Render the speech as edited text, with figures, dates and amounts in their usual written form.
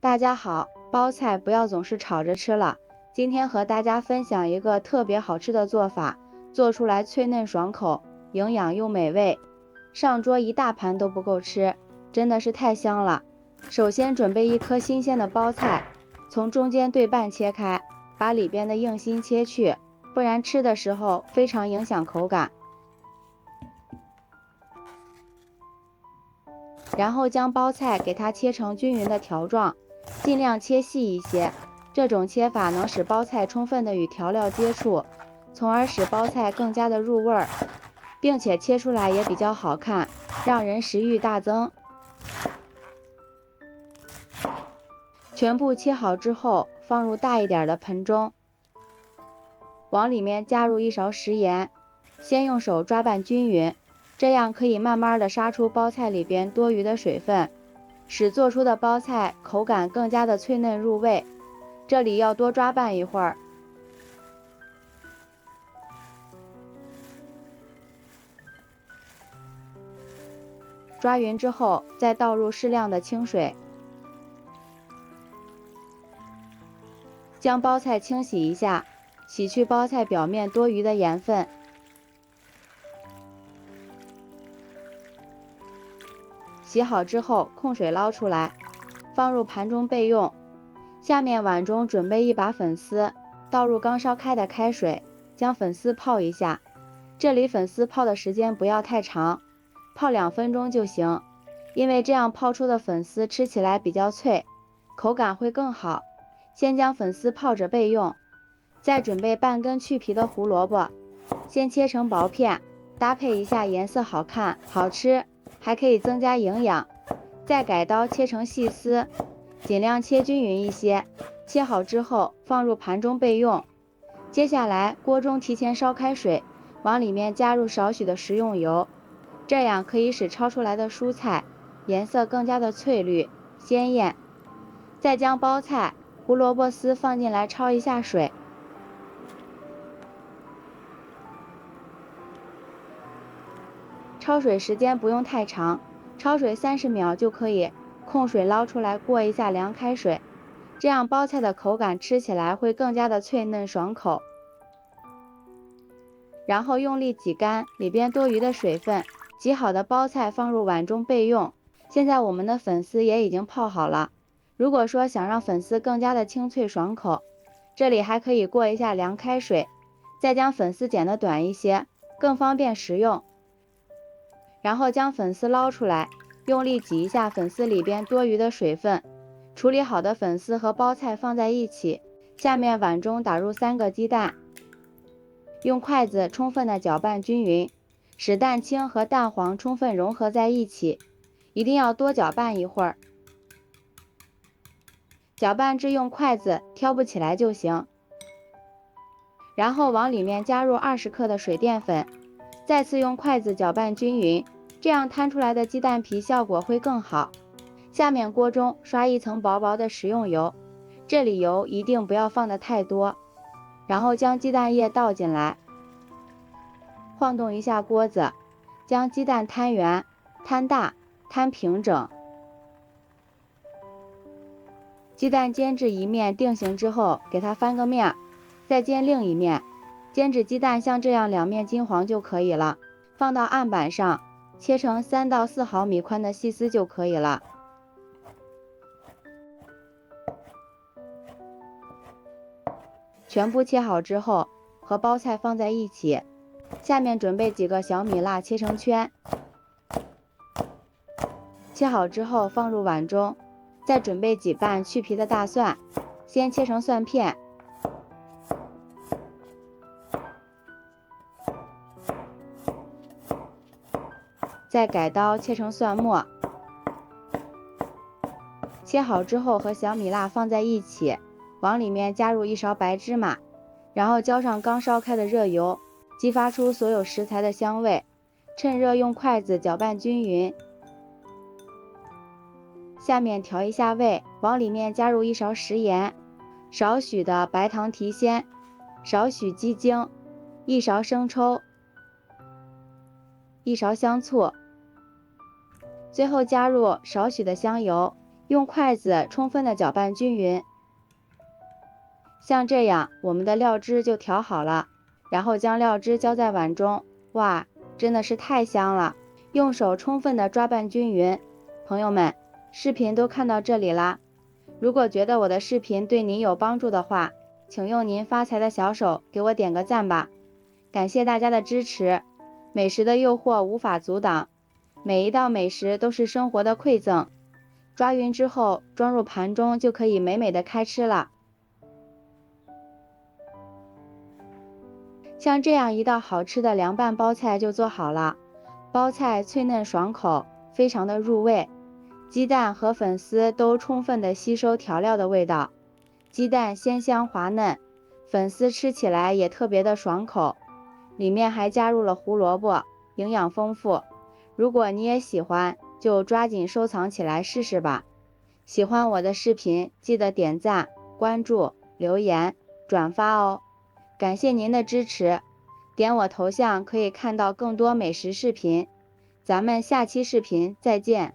大家好，包菜不要总是炒着吃了。今天和大家分享一个特别好吃的做法，做出来脆嫩爽口，营养又美味，上桌一大盘都不够吃，真的是太香了。首先准备一颗新鲜的包菜，从中间对半切开，把里边的硬心切去，不然吃的时候非常影响口感。然后将包菜给它切成均匀的条状，尽量切细一些，这种切法能使包菜充分的与调料接触，从而使包菜更加的入味儿，并且切出来也比较好看，让人食欲大增。全部切好之后，放入大一点的盆中，往里面加入1勺食盐，先用手抓拌均匀，这样可以慢慢的杀出包菜里边多余的水分，使做出的包菜口感更加的脆嫩入味。这里要多抓拌一会儿。抓匀之后，再倒入适量的清水，将包菜清洗一下，洗去包菜表面多余的盐分。洗好之后，控水捞出来，放入盘中备用。下面碗中准备一把粉丝，倒入刚烧开的开水，将粉丝泡一下。这里粉丝泡的时间不要太长，泡2分钟就行，因为这样泡出的粉丝吃起来比较脆，口感会更好。先将粉丝泡着备用。再准备半根去皮的胡萝卜，先切成薄片，搭配一下颜色好看好吃，还可以增加营养。再改刀切成细丝，尽量切均匀一些。切好之后放入盘中备用。接下来锅中提前烧开水，往里面加入少许的食用油，这样可以使焯出来的蔬菜颜色更加的翠绿鲜艳。再将包菜、胡萝卜丝放进来焯一下水，焯水时间不用太长，焯水30秒就可以，控水捞出来过一下凉开水，这样包菜的口感吃起来会更加的脆嫩爽口。然后用力挤干里边多余的水分，挤好的包菜放入碗中备用。现在我们的粉丝也已经泡好了，如果说想让粉丝更加的清脆爽口，这里还可以过一下凉开水，再将粉丝剪得短一些，更方便食用。然后将粉丝捞出来，用力挤一下粉丝里边多余的水分。处理好的粉丝和包菜放在一起，下面碗中打入3个鸡蛋，用筷子充分的搅拌均匀，使蛋清和蛋黄充分融合在一起，一定要多搅拌一会儿，搅拌至用筷子挑不起来就行。然后往里面加入20克的水淀粉，再次用筷子搅拌均匀，这样摊出来的鸡蛋皮效果会更好。下面锅中刷一层薄薄的食用油，这里油一定不要放得太多。然后将鸡蛋液倒进来，晃动一下锅子，将鸡蛋摊圆、摊大、摊平整。鸡蛋煎至一面定型之后，给它翻个面，再煎另一面，煎至鸡蛋像这样2面金黄就可以了。放到案板上，切成3到4毫米宽的细丝就可以了。全部切好之后，和包菜放在一起。下面准备几个小米辣切成圈，切好之后放入碗中。再准备几瓣去皮的大蒜，先切成蒜片，再改刀切成蒜末。切好之后和小米辣放在一起，往里面加入1勺白芝麻，然后浇上刚烧开的热油，激发出所有食材的香味，趁热用筷子搅拌均匀。下面调一下味，往里面加入1勺食盐，少许的白糖提鲜，少许鸡精，1勺生抽，1勺香醋，最后加入少许的香油，用筷子充分的搅拌均匀。像这样，我们的料汁就调好了，然后将料汁浇在碗中。哇，真的是太香了！用手充分的抓拌均匀。朋友们，视频都看到这里啦。如果觉得我的视频对您有帮助的话，请用您发财的小手给我点个赞吧。感谢大家的支持。美食的诱惑无法阻挡，每一道美食都是生活的馈赠。抓匀之后，装入盘中就可以美美的开吃了。像这样一道好吃的凉拌包菜就做好了。包菜脆嫩爽口，非常的入味，鸡蛋和粉丝都充分的吸收调料的味道，鸡蛋鲜香滑嫩，粉丝吃起来也特别的爽口，里面还加入了胡萝卜，营养丰富。如果你也喜欢，就抓紧收藏起来试试吧。喜欢我的视频，记得点赞、关注、留言、转发哦。感谢您的支持，点我头像可以看到更多美食视频。咱们下期视频再见。